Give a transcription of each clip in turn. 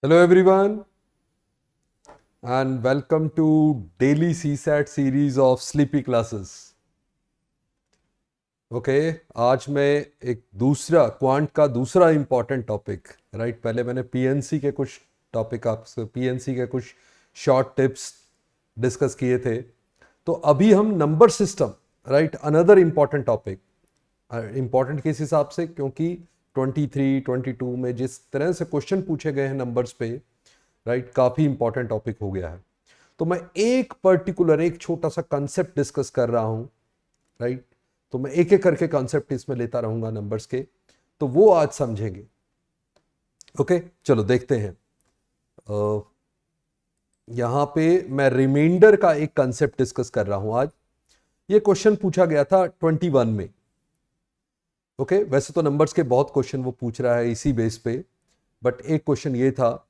Hello everyone and welcome to daily CSAT series of sleepy classes. Okay आज मैं एक दूसरा क्वांट का दूसरा इम्पॉर्टेंट टॉपिक राइट पहले मैंने पीएनसी के कुछ टॉपिक आपसे पीएनसी के कुछ शॉर्ट टिप्स डिस्कस किए थे। तो अभी हम number system right another important topic important किस हिसाब से क्योंकि 23, 22 में जिस तरह से क्वेश्चन पूछे गए हैं नंबर्स पे राइट काफ़ी इंपॉर्टेंट टॉपिक हो गया है। तो मैं एक पर्टिकुलर एक छोटा सा कंसेप्ट डिस्कस कर रहा हूं राइट। तो मैं एक एक करके कॉन्सेप्ट इसमें लेता रहूंगा नंबर्स के, तो वो आज समझेंगे। ओके चलो देखते हैं। यहां पे मैं रिमाइंडर का एक कंसेप्ट डिस्कस कर रहा हूं आज। ये क्वेश्चन पूछा गया था 21 में। ओके वैसे तो नंबर्स के बहुत क्वेश्चन वो पूछ रहा है इसी बेस पे, बट एक क्वेश्चन ये था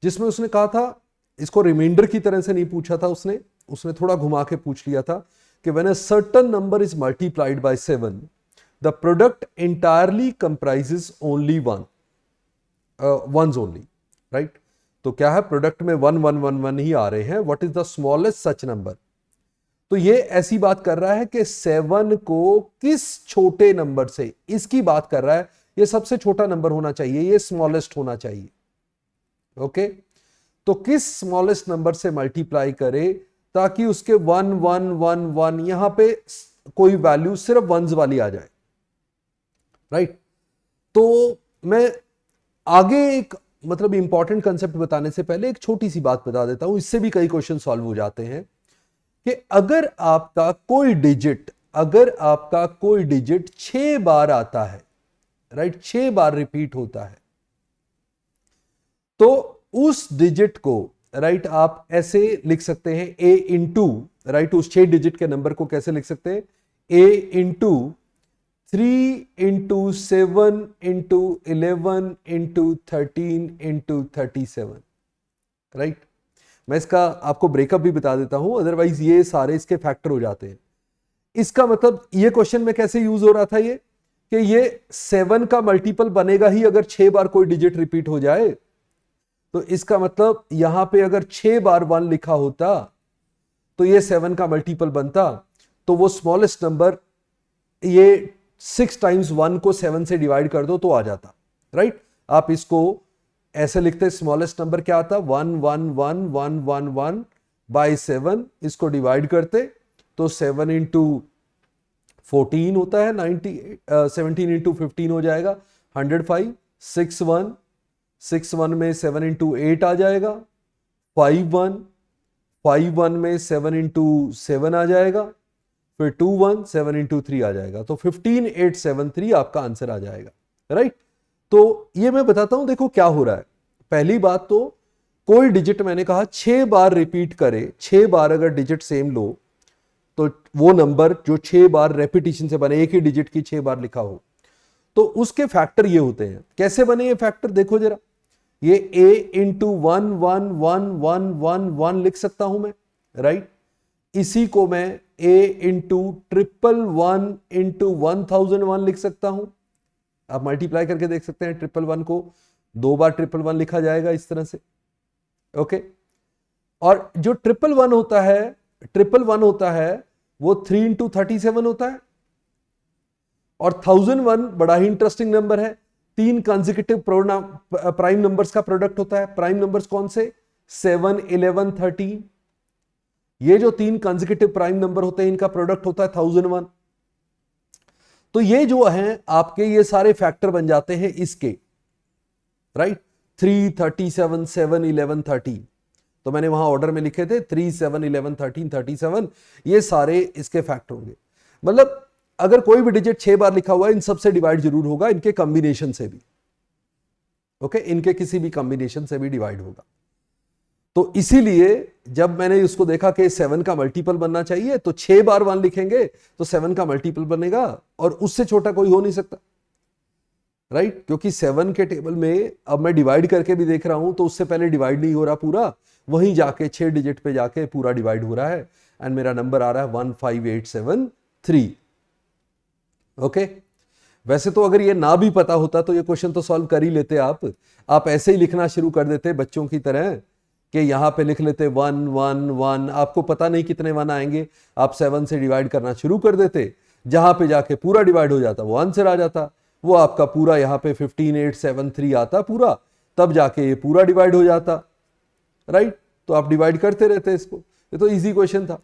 जिसमें उसने कहा था, इसको रिमाइंडर की तरह से नहीं पूछा था उसने थोड़ा घुमा के पूछ लिया था कि when a certain number is multiplied by 7 the product entirely comprises only ones only right. तो क्या है, प्रोडक्ट में 1 1 1 1 ही आ रहे हैं। What is the smallest such number? तो ये ऐसी बात कर रहा है कि 7 को किस छोटे नंबर से, इसकी बात कर रहा है। ये सबसे छोटा नंबर होना चाहिए, ये स्मॉलेस्ट होना चाहिए। ओके तो किस स्मॉलेस्ट नंबर से मल्टीप्लाई करे ताकि उसके 1 1 1 1 यहां पे कोई वैल्यू सिर्फ वंस वाली आ जाए राइट। तो मैं आगे एक मतलब इंपॉर्टेंट कंसेप्ट बताने से पहले एक छोटी सी बात बता देता हूं, इससे भी कई क्वेश्चन सॉल्व हो जाते हैं कि अगर आपका कोई डिजिट 6 बार आता है राइट, 6 बार रिपीट होता है, तो उस डिजिट को राइट आप ऐसे लिख सकते हैं a इंटू राइट, उस 6 डिजिट के नंबर को कैसे लिख सकते हैं, a into 3 into 7 into 11 into 13 into 37 right. मैं इसका आपको ब्रेकअप भी बता देता हूं, अदरवाइज ये सारे इसके फैक्टर हो जाते हैं। इसका मतलब ये क्वेश्चन में कैसे यूज हो रहा था ये कि ये 7 का मल्टीपल बनेगा ही अगर 6 बार कोई डिजिट रिपीट हो जाए। तो इसका मतलब यहां पे अगर 6 बार 1 लिखा होता तो ये 7 का मल्टीपल बनता। तो वो स्मॉलेस्ट नंबर, ये 6 टाइम्स 1 को 7 से डिवाइड कर दो तो आ जाता राइट। आप इसको ऐसे लिखते, स्मॉलेस्ट नंबर क्या आता, 1 1 1 1 1 1 बाई 7, इसको डिवाइड करते तो 7 इंटू 14 होता है 90, 17 इंटू 15 हो जाएगा 105, 6 1 में 7 इंटू 8 आ जाएगा, 5 1 में 7 इंटू 7 आ जाएगा, फिर 2 1 7 इंटू 3 आ जाएगा। तो 15873 आपका आंसर आ जाएगा राइट। तो ये मैं बताता हूं, देखो क्या हो रहा है। पहली बात तो कोई डिजिट मैंने कहा 6 बार रिपीट करे, 6 बार अगर डिजिट सेम लो तो वो नंबर जो 6 बार रेपिटेशन से बने, एक ही डिजिट की 6 बार लिखा हो, तो उसके फैक्टर ये होते हैं। कैसे बने ये फैक्टर देखो जरा, ये a इंटू 1 1 1 1 1 1 लिख सकता हूं मैं राइट। इसी को मैं a इंटू 111 इंटू 1001 लिख सकता हूं। आप मल्टीप्लाई करके देख सकते हैं, 111 को 2 बार 111 लिखा जाएगा इस तरह से। ओके और जो 111 होता है वो 3 इंटू 37 होता है। और 1001 बड़ा ही इंटरेस्टिंग नंबर है, 3 कंसेक्यूटिव प्राइम नंबर्स का प्रोडक्ट होता है। प्राइम नंबर्स कौन से, 7 11 13। ये जो 3 कंसेक्यूटिव प्राइम नंबर होते हैं इनका प्रोडक्ट होता है 1001। तो ये जो है आपके ये सारे फैक्टर बन जाते हैं इसके राइट, 3 37 7 11 13। तो मैंने वहां ऑर्डर में लिखे थे 3 7 11 13 37, ये सारे इसके फैक्टर होंगे। मतलब अगर कोई भी डिजिट 6 बार लिखा हुआ है, इन सबसे डिवाइड जरूर होगा, इनके कॉम्बिनेशन से भी। ओके इनके किसी भी कॉम्बिनेशन से भी डिवाइड होगा। तो इसीलिए जब मैंने इसको देखा कि 7 का मल्टीपल बनना चाहिए तो 6 बार 1 लिखेंगे तो 7 का मल्टीपल बनेगा, और उससे छोटा कोई हो नहीं सकता राइट। क्योंकि 7 के टेबल में अब मैं डिवाइड करके भी देख रहा हूं तो उससे पहले डिवाइड नहीं हो रहा पूरा, वहीं जाके 6 डिजिट पे जाके पूरा डिवाइड हो रहा है, एंड मेरा नंबर आ रहा है 15873। ओके वैसे तो अगर ये ना भी पता होता तो ये क्वेश्चन तो सॉल्व कर ही लेते आप ऐसे ही लिखना शुरू कर देते बच्चों की तरह कि यहाँ पे लिख लेते 1 1 1, आपको पता नहीं कितने 1 आएंगे, आप 7 से डिवाइड करना शुरू कर देते, जहां पे जाके पूरा डिवाइड हो जाता वो आंसर आ जाता, वो आपका पूरा यहाँ पे 15 8 7 3 आता पूरा, तब जाके ये पूरा डिवाइड हो जाता, राइट। तो आप डिवाइड करते रहते इसको, ये तो इजी क्वेश्चन था।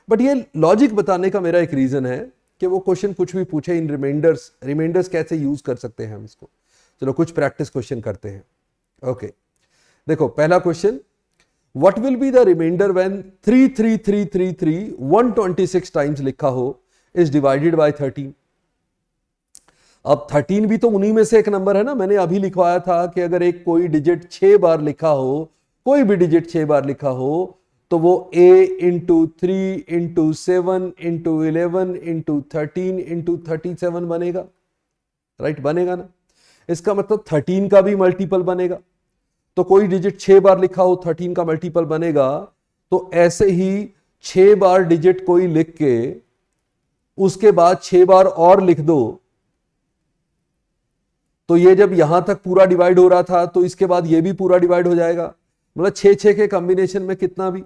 बट ये लॉजिक बताने का मेरा एक रीजन है कि वो क्वेश्चन कुछ भी पूछे इन रिमाइंडर्स कैसे यूज कर सकते हैं हम इसको। चलो कुछ प्रैक्टिस क्वेश्चन करते हैं। ओके, देखो पहला question, what will be the remainder when 33333 126 times लिखा हो इज डिवाइडेड बाय 13। अब 13 भी तो उन्हीं में से एक नंबर है ना, मैंने अभी लिखवाया था कि अगर एक कोई डिजिट 6 बार लिखा हो, कोई भी डिजिट 6 बार लिखा हो, तो वो a into 3 into 7 into 11 into 13 into 37 बनेगा, राइट, बनेगा ना। इसका मतलब 13 का भी मल्टीपल बनेगा, तो कोई डिजिट 6 बार लिखा हो 13 का मल्टीपल बनेगा, तो ऐसे ही 6 बार डिजिट कोई लिख के उसके बाद 6 बार और लिख दो, तो ये जब यहां तक पूरा डिवाइड हो रहा था तो इसके बाद ये भी पूरा डिवाइड हो जाएगा, मतलब 6 के कॉम्बिनेशन में कितना भी।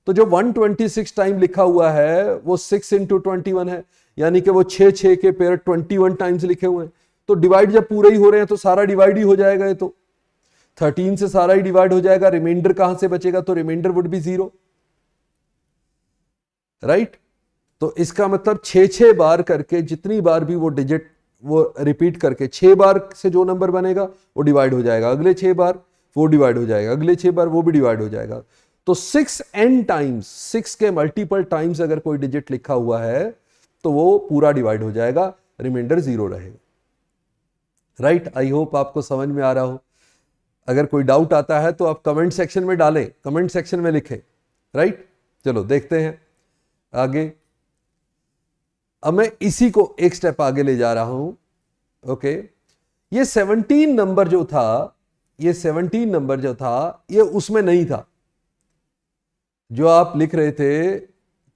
तो जो 126 टाइम लिखा हुआ है वो 6 इंटू 21 है, यानी कि वो 6 के पेयर 21 टाइम्स लिखे हुए हैं, तो डिवाइड जब पूरे ही हो रहे हैं तो सारा डिवाइड ही हो जाएगा, ये तो 13 से सारा ही डिवाइड हो जाएगा, रिमाइंडर कहां से बचेगा, तो रिमाइंडर वुड बी 0, राइट। तो इसका मतलब 6 बार करके जितनी बार भी वो डिजिट वो रिपीट करके 6 बार से जो नंबर बनेगा वो डिवाइड हो जाएगा, अगले 6 बार वो डिवाइड हो जाएगा, अगले 6 बार वो भी डिवाइड हो जाएगा। तो 6n टाइम्स, 6 के मल्टीपल टाइम्स अगर कोई डिजिट लिखा हुआ है तो वो पूरा डिवाइड हो जाएगा, रिमाइंडर 0 रहेगा, राइट। आई होप आपको समझ में आ रहा हो। अगर कोई डाउट आता है तो आप कमेंट सेक्शन में डालें, कमेंट सेक्शन में लिखें, राइट। चलो देखते हैं आगे। अब मैं इसी को एक स्टेप आगे ले जा रहा हूं। ओके, ये 17 नंबर जो था, ये 17 नंबर जो था ये उसमें नहीं था, जो आप लिख रहे थे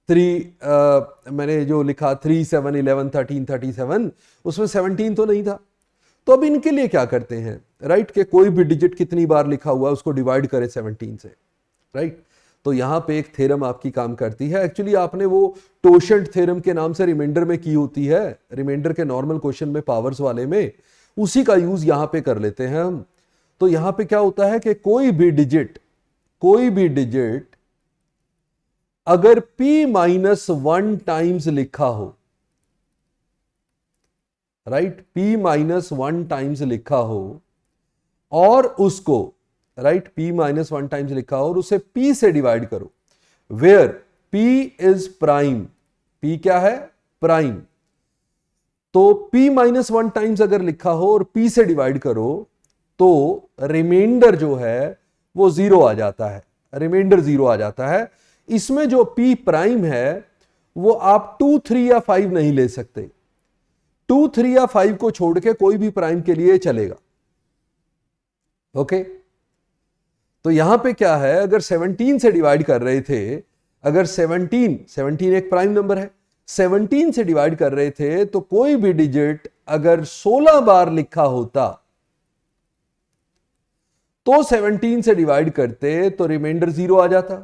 3 मैंने जो लिखा 3 7 11 13 37, उसमें 17 तो नहीं था। तो अब इनके लिए क्या करते हैं, राइट, कि कोई भी डिजिट कितनी बार लिखा हुआ है उसको डिवाइड करें 17 से, राइट। तो यहां पे एक थ्योरम आपकी काम करती है, एक्चुअली आपने वो टोशेंट थ्योरम के नाम से रिमाइंडर में की होती है, रिमाइंडर के नॉर्मल क्वेश्चन में पावर्स वाले में, उसी का यूज यहां पे कर लेते हैं हम। तो यहां पे क्या होता है कि कोई भी डिजिट अगर p-1 टाइम्स लिखा हो, राइट, p-1 टाइम्स लिखा हो और उसको, राइट, p-1 टाइम्स लिखा हो और उसे p से डिवाइड करो, where p is prime, p क्या है, प्राइम। तो p-1 टाइम्स अगर लिखा हो और p से डिवाइड करो तो रिमाइंडर जो है वो 0 आ जाता है, रिमाइंडर 0 आ जाता है। इसमें जो p प्राइम है वो आप 2 3 या 5 नहीं ले सकते, 2 3 या 5 को छोड़ के कोई भी प्राइम के लिए चलेगा, ओके। तो यहां पे क्या है, अगर 17 से डिवाइड कर रहे थे, अगर 17 एक प्राइम नंबर है, 17 से डिवाइड कर रहे थे तो कोई भी डिजिट अगर 16 बार लिखा होता तो 17 से डिवाइड करते तो रिमाइंडर 0 आ जाता,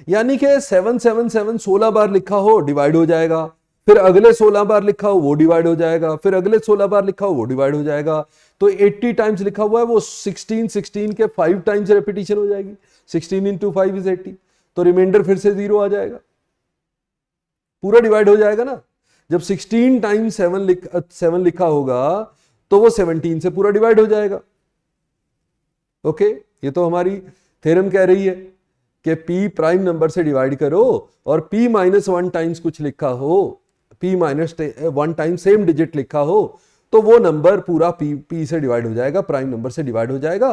यानी कि 777 16 बार लिखा हो डिवाइड हो जाएगा, फिर अगले 16 बार लिखा हो वो डिवाइड हो जाएगा, फिर अगले 16 बार लिखा हो वो डिवाइड हो जाएगा। तो 80 टाइम्स लिखा हुआ है वो 16 के 5 टाइम्स रेपिटेशन हो जाएगी, 16 इंटू 5 इज 80, तो रिमाइंडर फिर से 0 आ जाएगा, पूरा डिवाइड हो जाएगा ना। जब 16 टाइम्स 7 लिखा होगा तो वो 17 से पूरा डिवाइड हो जाएगा, ओके। ये तो हमारी थ्योरम कह रही है कि p प्राइम नंबर से डिवाइड करो और p-1 टाइम्स कुछ लिखा हो, p-1 टाइम सेम डिजिट लिखा हो तो वो नंबर पूरा p से डिवाइड हो जाएगा, प्राइम नंबर से डिवाइड हो जाएगा।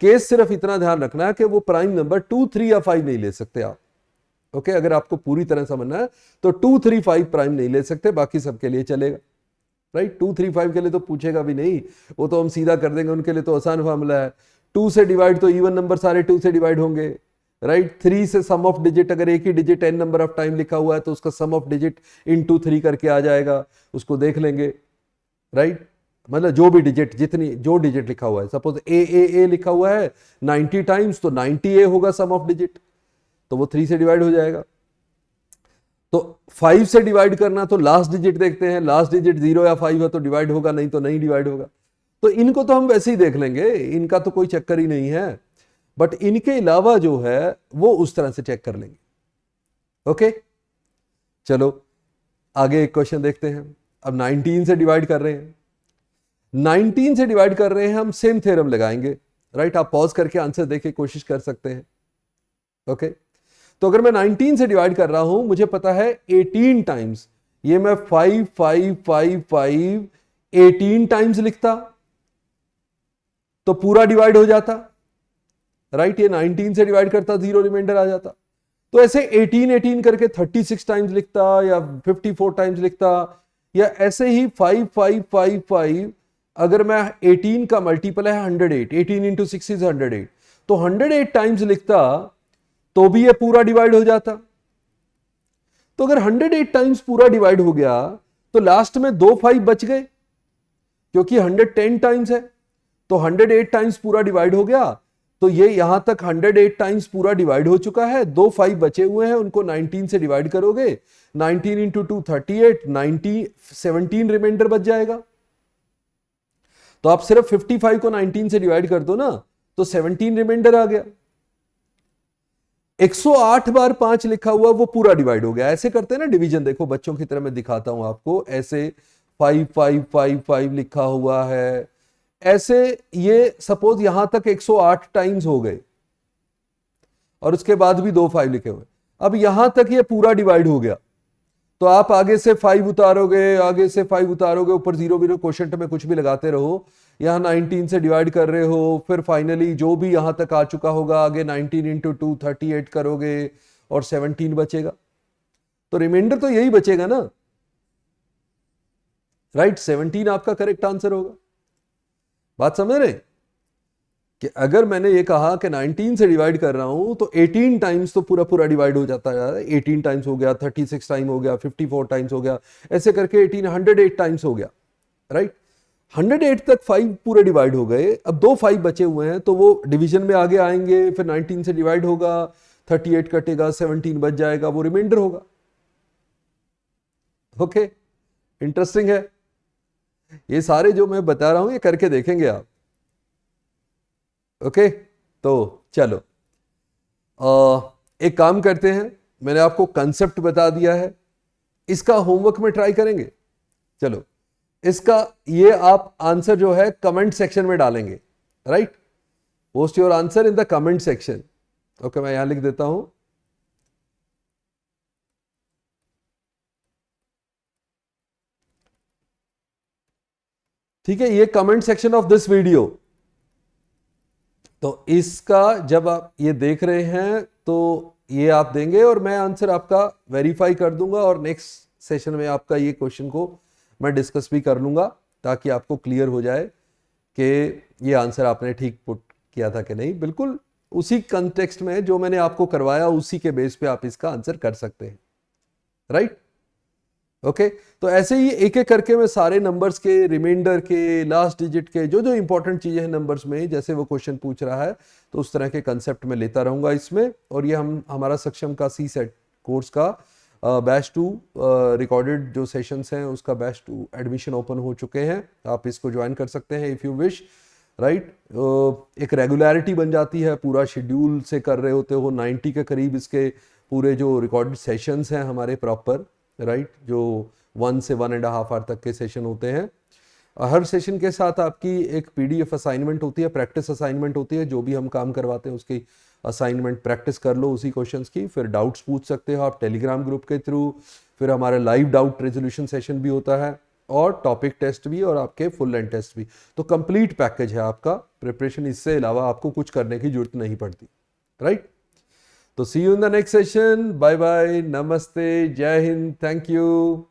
केस सिर्फ इतना ध्यान रखना है कि वो प्राइम नंबर 2 3 या 5 नहीं ले सकते आप, ओके। अगर आपको पूरी तरह समझना है तो 2 3 5 प्राइम नहीं ले सकते, बाकी सबके लिए चलेगा, राइट। 2 3 5 के लिए तो पूछेगा भी नहीं, वो तो हम सीधा कर देंगे, उनके लिए तो आसान फार्मूला है, 2 से डिवाइड तो इवन नंबर सारे 2 से डिवाइड होंगे, राइट। 3 से सम ऑफ डिजिट, अगर एक ही digit n number of time लिखा हुआ है तो उसका सम ऑफ डिजिट इनटू 3 करके आ जाएगा, उसको देख लेंगे, राइट। मतलब जो भी डिजिट, जितनी जो डिजिट लिखा हुआ है, सपोज ए लिखा हुआ है 90 टाइम्स, तो 90 होगा सम ऑफ डिजिट, तो वो 3 से डिवाइड हो जाएगा। तो 5 से डिवाइड करना, तो लास्ट डिजिट देखते हैं, लास्ट डिजिट 0 या 5 है तो डिवाइड होगा, नहीं तो नहीं डिवाइड होगा। तो इनको तो हम वैसे ही देख लेंगे, इनका तो कोई चक्कर ही नहीं है, बट इनके अलावा जो है वो उस तरह से चेक कर लेंगे। ओके, चलो आगे एक क्वेश्चन देखते हैं। अब 19 से डिवाइड कर रहे हैं, 19 से डिवाइड कर रहे हैं, हम सेम थ्योरम लगाएंगे, राइट। आप पॉज करके आंसर देके कोशिश कर सकते हैं। ओके, तो अगर मैं 19 से डिवाइड कर रहा हूं, मुझे पता है 18 टाइम्स, ये मैं 5 5 5 5 18 टाइम्स लिखता तो पूरा डिवाइड हो जाता, राइट। ये 19 से डिवाइड करता, 0 रिमाइंडर आ जाता। तो ऐसे 18 18 करके 36 टाइम्स लिखता, या 54 टाइम्स लिखता, या ऐसे ही 5 5 5 5, अगर मैं 18 का मल्टीपल है 108, 18 इंटू 6 इज 108, तो 108 टाइम्स लिखता तो भी ये पूरा डिवाइड हो जाता। तो अगर 108 टाइम्स पूरा डिवाइड हो गया तो लास्ट में 2 5 बच गए, क्योंकि 110 टाइम्स है, तो 108 टाइम्स पूरा डिवाइड हो गया, तो ये यहां तक 108 टाइम्स पूरा डिवाइड हो चुका है। 2 5 बचे हुए हैं, उनको 19 से डिवाइड करोगे, 19 इंटू 2 38, 90 17 रिमाइंडर बच जाएगा। तो आप सिर्फ 55 को 19 से डिवाइड कर दो ना, तो 17 रिमाइंडर आ गया। 108 बार 5 लिखा हुआ वो पूरा डिवाइड हो गया। ऐसे करते हैं ना डिवीजन, देखो बच्चों की तरह मैं दिखाता हूं आपको, ऐसे 5 5 5 5 लिखा हुआ है, ऐसे ये सपोज यहां तक 108 टाइम्स हो गए और उसके बाद भी 2 5 लिखे हुए, अब यहां तक ये पूरा डिवाइड हो गया, तो आप आगे से 5 उतारोगे, आगे से 5 उतारोगे, ऊपर 0 0 क्वोशंट में कुछ भी लगाते रहो, यहां 19 से डिवाइड कर रहे हो, फिर फाइनली जो भी यहां तक आ चुका होगा, आगे 19 इंटू 2 38 करोगे और 17 बचेगा, तो रिमाइंडर तो यही बचेगा ना, राइट। 17 आपका करेक्ट आंसर होगा। बात समझ रहे कि अगर मैंने ये कहा कि 19 से डिवाइड कर रहा हूं तो 18 टाइम्स तो पूरा पूरा डिवाइड हो जाता है, 18 टाइम्स हो गया, 36 टाइम हो गया, 54 टाइम्स हो गया, ऐसे करके 108 टाइम्स हो गया, राइट। 108 तक 5 पूरे डिवाइड हो गए, अब 2 5 बचे हुए हैं, तो वो डिवीजन में आगे आएंगे, फिर 19 से डिवाइड होगा, 38 कटेगा, 17 बच जाएगा, वो रिमाइंडर होगा। ओके, इंटरेस्टिंग है ये सारे जो मैं बता रहा हूं, ये करके देखेंगे आप। ओके, तो चलो एक काम करते हैं, मैंने आपको कंसेप्ट बता दिया है, इसका होमवर्क में ट्राई करेंगे। चलो इसका ये आप आंसर जो है कमेंट सेक्शन में डालेंगे, right. Post your answer in the comment section. Okay, मैं यहां लिख देता हूं, ठीक है, ये comment section of this video. तो इसका जब आप ये देख रहे हैं तो ये आप देंगे और मैं आंसर आपका वेरीफाई कर दूंगा, और नेक्स्ट सेशन में आपका ये क्वेश्चन को मैं डिस्कस भी कर लूंगा, ताकि आपको क्लियर हो जाए कि ये आंसर आपने ठीक पुट किया था कि नहीं। बिल्कुल उसी कंटेक्स्ट में जो मैंने आपको करवाया, उसी के बेस पे आप इसका आंसर कर सकते हैं, राइट। ओके, तो ऐसे ही एक एक करके मैं सारे नंबर्स के, रिमाइंडर के, लास्ट डिजिट के, जो जो इंपॉर्टेंट चीजें हैं नंबर्स में, जैसे वो क्वेश्चन पूछ रहा है, तो उस तरह के कंसेप्ट में लेता रहूंगा इसमें। और ये हमारा सक्षम का सी सेट कोर्स का बैच 2 रिकॉर्डेड जो सेशंस हैं, उसका बैच 2 एडमिशन ओपन हो चुके हैं, आप इसको ज्वाइन कर सकते हैं इफ़ यू विश, राइट। एक रेगुलरिटी बन जाती है, पूरा शेड्यूल से कर रहे होते हो, 90 के करीब इसके पूरे जो रिकॉर्डेड सेशंस हैं हमारे प्रॉपर, राइट, जो 1 से 1.5 आवर तक के सेशन होते हैं। हर सेशन के साथ आपकी एक PDF असाइनमेंट होती है, प्रैक्टिस असाइनमेंट होती है, जो भी हम काम करवाते हैं उसकी असाइनमेंट प्रैक्टिस कर लो उसी क्वेश्चंस की, फिर डाउट्स पूछ सकते हो आप टेलीग्राम ग्रुप के थ्रू, फिर हमारा लाइव डाउट रेजोल्यूशन सेशन भी होता है, और टॉपिक टेस्ट भी, और आपके फुल लेंथ टेस्ट भी। तो कंप्लीट पैकेज है आपका प्रिपरेशन, इससे अलावा आपको कुछ करने की जरूरत नहीं पड़ती, राइट। तो see you in the next session, bye bye, नमस्ते, जय हिंद, थैंक यू।